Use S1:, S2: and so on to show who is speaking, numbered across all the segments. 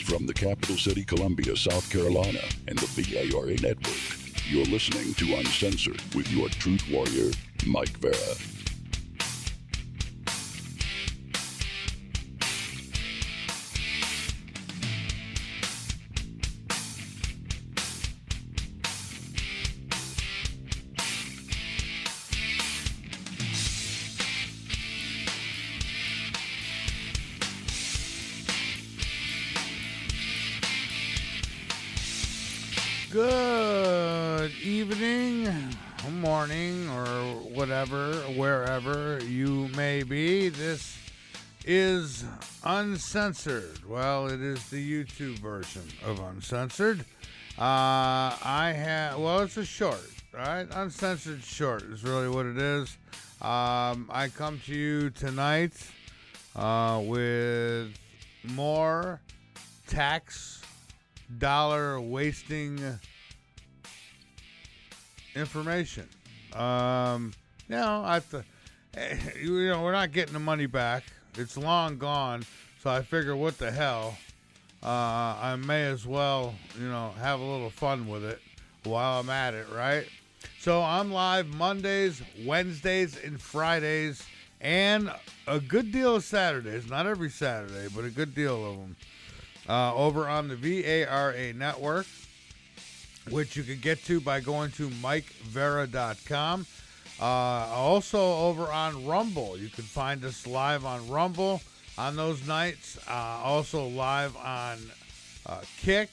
S1: from the capital city, Columbia, South Carolina, and the VARA network, you're listening to Uncensored with your truth warrior, Mike Vara.
S2: Good evening, morning, or whatever, wherever you may be. This is Uncensored. Well, it is the YouTube version of Uncensored. It's a short, right? Uncensored short is really what it is. I come to you tonight with more tax dollar wasting information. We're not getting the money back. It's long gone. So I figure, what the hell? I may as well, have a little fun with it while I'm at it, right? So I'm live Mondays, Wednesdays, and Fridays, and a good deal of Saturdays. Not every Saturday, but a good deal of them. Over on the VARA network, which you can get to by going to MikeVara.com. Also over on Rumble. You can find us live on Rumble on those nights. Also live on Kick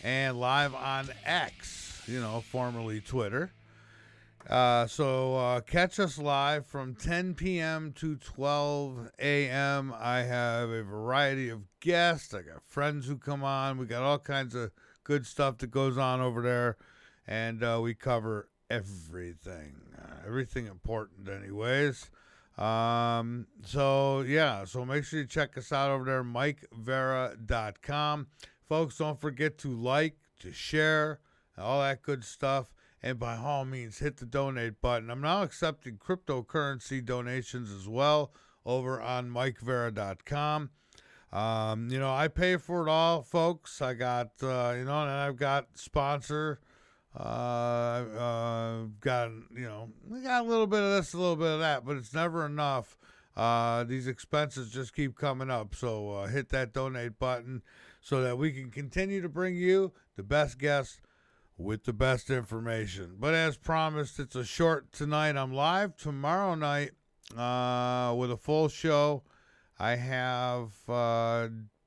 S2: and live on X, formerly Twitter. So catch us live from 10 p.m. to 12 a.m. I have a variety of guests. I got friends who come on. We got all kinds of good stuff that goes on over there. And we cover everything. Everything important anyways. So make sure you check us out over there, MikeVara.com. Folks, don't forget to like, to share, all that good stuff. And by all means, hit the donate button. I'm now accepting cryptocurrency donations as well over on MikeVara.com. I pay for it all, folks. I got, and I've got sponsor. We got a little bit of this, a little bit of that, but it's never enough. These expenses just keep coming up. So hit that donate button so that we can continue to bring you the best guests with the best information. But as promised, it's a short tonight. I'm live tomorrow night with a full show. I have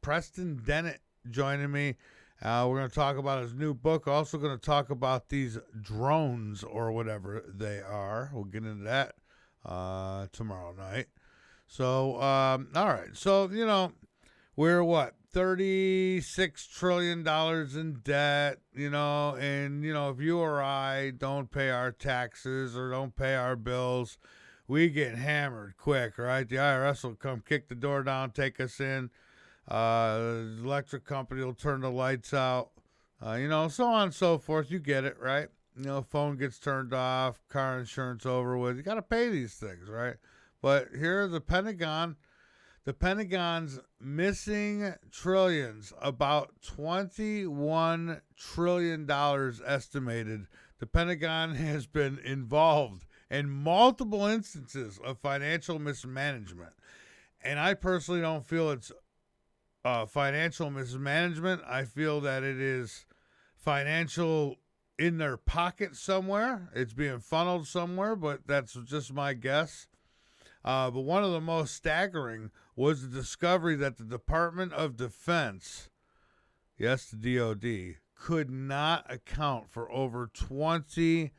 S2: Preston Dennett joining me. We're going to talk about his new book. Also going to talk about these drones or whatever they are. We'll get into that tomorrow night. So, all right. So, we're what? $36 trillion in debt, and, if you or I don't pay our taxes or don't pay our bills, we get hammered quick, right? The IRS will come kick the door down, take us in. The electric company will turn the lights out, so on and so forth. You get it, right? Phone gets turned off, car insurance over with. You got to pay these things, right? But here, the Pentagon's missing trillions, about $21 trillion estimated. The Pentagon has been involved in multiple instances of financial mismanagement. And I personally don't feel it's financial mismanagement. I feel that it is financial in their pocket somewhere. It's being funneled somewhere, but that's just my guess. But one of the most staggering was the discovery that the Department of Defense, yes, the DOD, could not account for over $21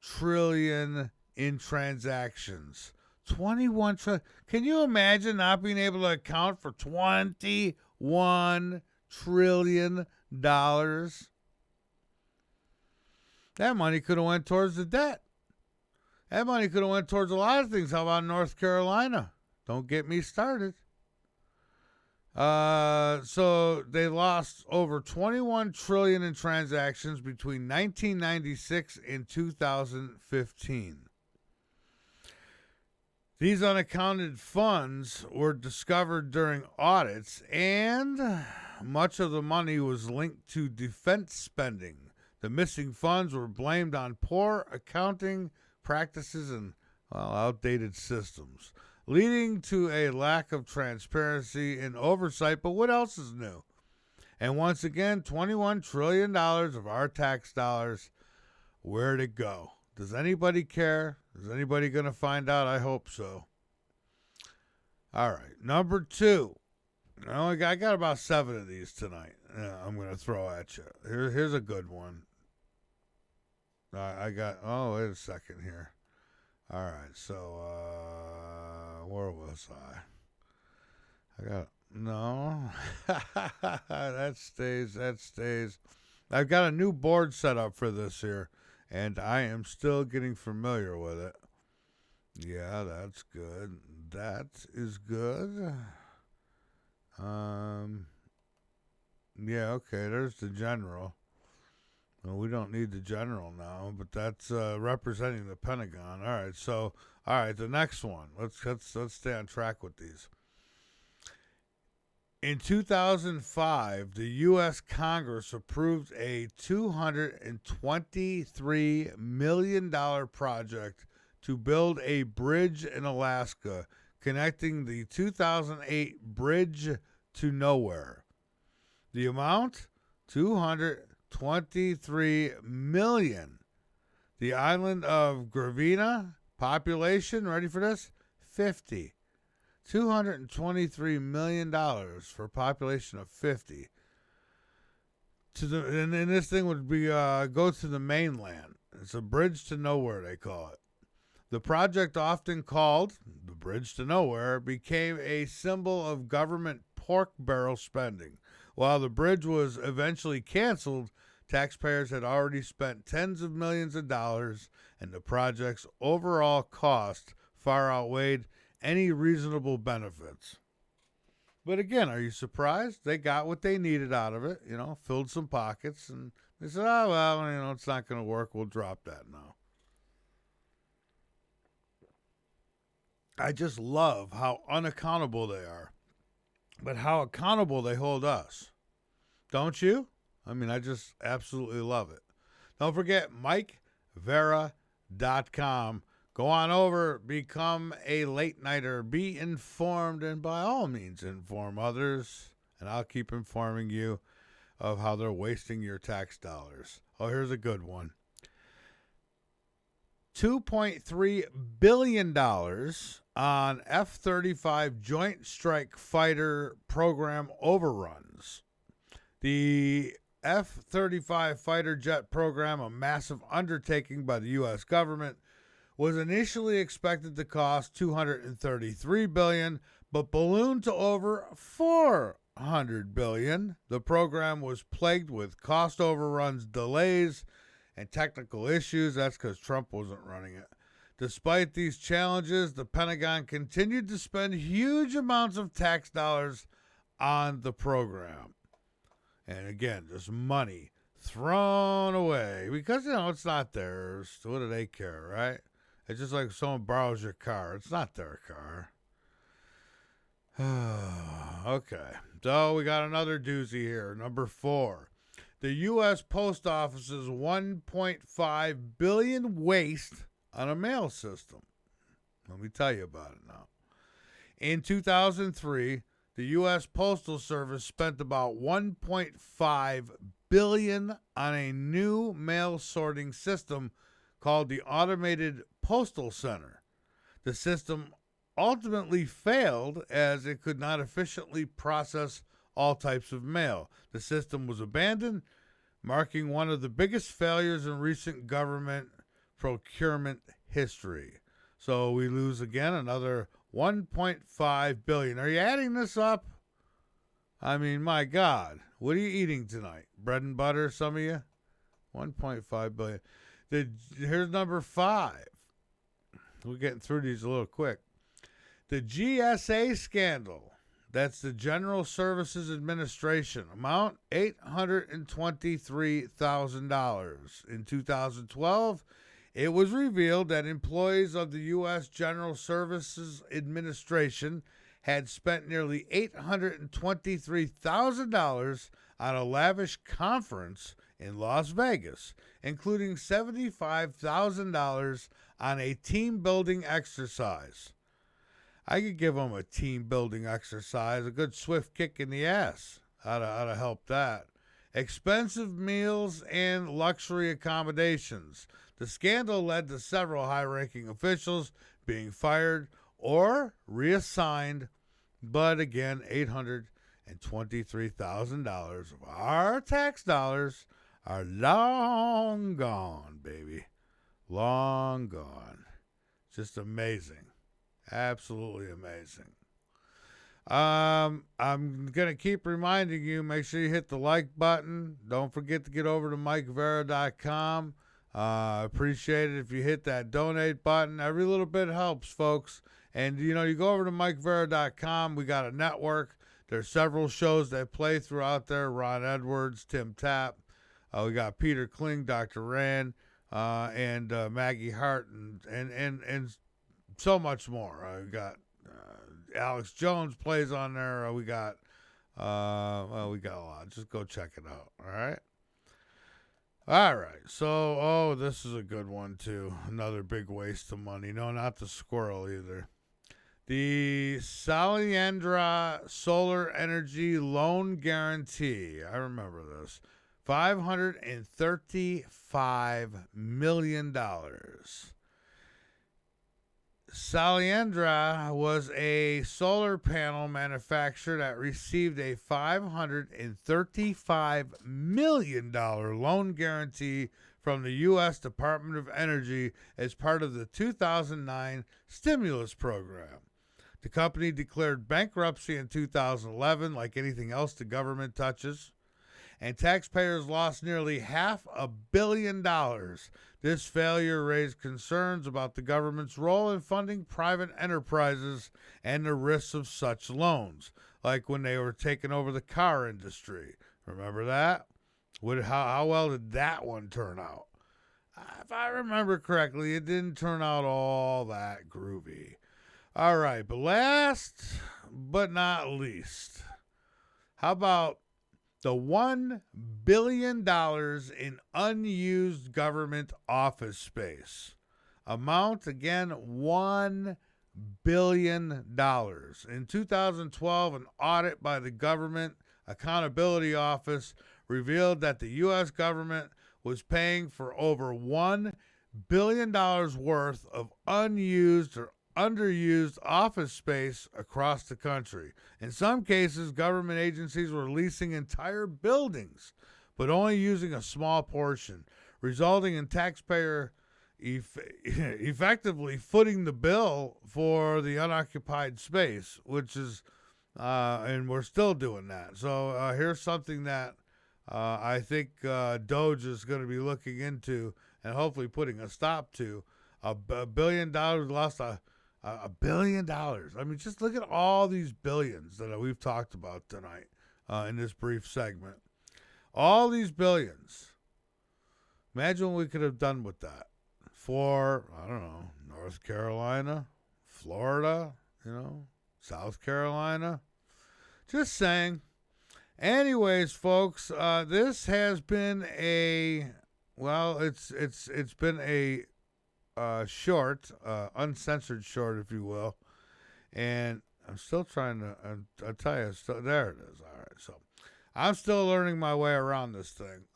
S2: trillion in transactions. 21 trillion. Can you imagine not being able to account for $21 trillion? That money could have went towards the debt. That money could have went towards a lot of things. How about North Carolina? Don't get me started. So they lost over 21 trillion in transactions between 1996 and 2015. These unaccounted funds were discovered during audits, and much of the money was linked to defense spending. The missing funds were blamed on poor accounting practices and outdated systems, leading to a lack of transparency and oversight. But what else is new? And once again, $21 trillion of our tax dollars, where'd it go? Does anybody care? Is anybody going to find out? I hope so. All right, number 2. I got about 7 of these tonight. I'm going to throw at you. Here's a good one. Wait a second here. All right, so where was no. That stays. I've got a new board set up for this here, and I am still getting familiar with it. Yeah, that's good. That is good. Yeah, okay, there's the general. Well, we don't need the general now, but that's representing the Pentagon. All right, the next one. Let's stay on track with these. In 2005, the U.S. Congress approved a $223 million project to build a bridge in Alaska connecting the 2008 bridge to nowhere. The amount? $223 million. The island of Gravina, population, ready for this? 50. $223 million for a population of 50. And this thing would be go to the mainland. It's a bridge to nowhere, they call it. The project, often called the Bridge to Nowhere, became a symbol of government pork barrel spending. While the bridge was eventually canceled, taxpayers had already spent tens of millions of dollars, and the project's overall cost far outweighed any reasonable benefits. But again, are you surprised? They got what they needed out of it, filled some pockets, and they said, it's not going to work. We'll drop that now. I just love how unaccountable they are, but how accountable they hold us. Don't you? I just absolutely love it. Don't forget MikeVara.com. Go on over, become a late nighter, be informed, and by all means inform others. And I'll keep informing you of how they're wasting your tax dollars. Oh, here's a good one. $2.3 billion on F-35 Joint Strike Fighter program overruns. The F-35 fighter jet program, a massive undertaking by the U.S. government, was initially expected to cost $233 billion, but ballooned to over $400 billion. The program was plagued with cost overruns, delays, and technical issues. That's because Trump wasn't running it. Despite these challenges, the Pentagon continued to spend huge amounts of tax dollars on the program. And again, just money thrown away because, it's not theirs. What do they care, right? It's just like if someone borrows your car. It's not their car. Okay. So we got another doozy here. Number 4. The U.S. Post Office's $1.5 billion waste on a mail system. Let me tell you about it now. In 2003, the U.S. Postal Service spent about $1.5 billion on a new mail sorting system called the Automated Postal Center. The system ultimately failed as it could not efficiently process all types of mail. The system was abandoned, marking one of the biggest failures in recent government procurement history. So we lose again another $1.5 billion. Are you adding this up? My God, what are you eating tonight? Bread and butter, some of you? $1.5 billion. Here's number 5. We're getting through these a little quick. The GSA scandal. That's the General Services Administration. Amount $823,000. In 2012, It was revealed that employees of the U.S. General Services Administration had spent nearly $823,000 on a lavish conference in Las Vegas, including $75,000 on a team building exercise. I could give them a team building exercise, a good swift kick in the ass. Ought to help that. Expensive meals and luxury accommodations. The scandal led to several high-ranking officials being fired or reassigned, but again, $823,000 of our tax dollars are long gone, baby. Long gone. Just amazing. Absolutely amazing. I'm going to keep reminding you, make sure you hit the like button. Don't forget to get over to MikeVara.com. Appreciate it if you hit that donate button. Every little bit helps, folks. And, you go over to MikeVara.com. We got a network. There's several shows that play throughout there. Ron Edwards, Tim Tapp. We got Peter Kling, Dr. Rand, and Maggie Hart, and so much more. We got Alex Jones plays on there. We got a lot. Just go check it out. All right. All right. So, this is a good one too. Another big waste of money. No, not the squirrel either. The Salyandra Solar Energy Loan Guarantee. I remember this. $535 million. Salyandra was a solar panel manufacturer that received a $535 million loan guarantee from the U.S. Department of Energy as part of the 2009 stimulus program. The company declared bankruptcy in 2011, like anything else the government touches, and taxpayers lost nearly $500 million. This failure raised concerns about the government's role in funding private enterprises and the risks of such loans, like when they were taking over the car industry. Remember that? How well did that one turn out? If I remember correctly, it didn't turn out all that groovy. All right, but last but not least, how about the $1 billion in unused government office space? Amount, again, $1 billion. In 2012, an audit by the Government Accountability Office revealed that the U.S. government was paying for over $1 billion worth of unused or underused office space across the country. In some cases, government agencies were leasing entire buildings, but only using a small portion, resulting in taxpayer effectively footing the bill for the unoccupied space, which is, and we're still doing that. So here's something that I think Doge is going to be looking into and hopefully putting a stop to. $1 billion lost $1 billion. I mean, just look at all these billions that we've talked about tonight in this brief segment. All these billions. Imagine what we could have done with that for, I don't know, North Carolina, Florida, South Carolina. Just saying. Anyways, folks, this has been it's been a short, uncensored short, if you will. And I'm still trying to, I'll tell you, there it is. All right. So I'm still learning my way around this thing.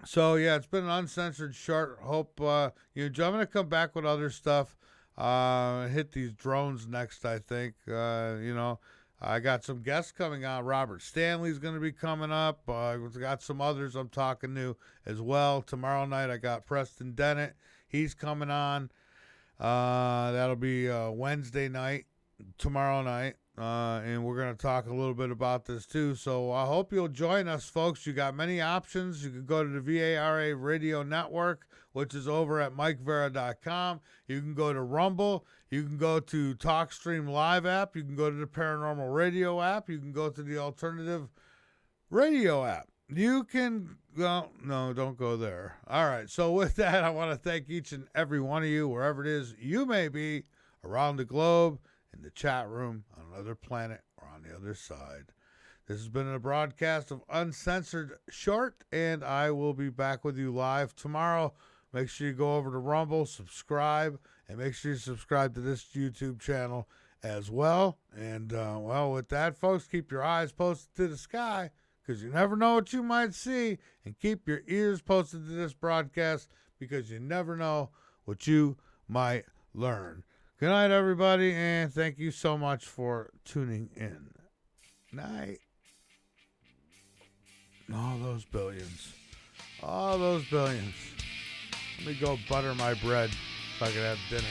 S2: So yeah, it's been an uncensored short. Hope, I'm going to come back with other stuff. Hit these drones next, I think. I got some guests coming on. Robert Stanley's going to be coming up. Got some others I'm talking to as well. Tomorrow night, I got Preston Dennett. He's coming on. That'll be Wednesday night, tomorrow night. And we're going to talk a little bit about this too. So I hope you'll join us, folks. You got many options. You can go to the VARA Radio Network, which is over at MikeVara.com. You can go to Rumble. You can go to TalkStream Live app. You can go to the Paranormal Radio app. You can go to the Alternative Radio app. you can, well, no, don't go there. All right. So with that, I want to thank each and every one of you, wherever it is you may be around the globe, in the chat room, on another planet, or on the other side. This has been a broadcast of Uncensored Short, and I will be back with you live tomorrow. Make sure you go over to Rumble, subscribe, and make sure you subscribe to this YouTube channel as well. And, well, with that, folks, keep your eyes posted to the sky, because you never know what you might see, and keep your ears posted to this broadcast, because you never know what you might learn. Good night, everybody, and thank you so much for tuning in. Night. All those billions. All those billions. Let me go butter my bread so I can have dinner.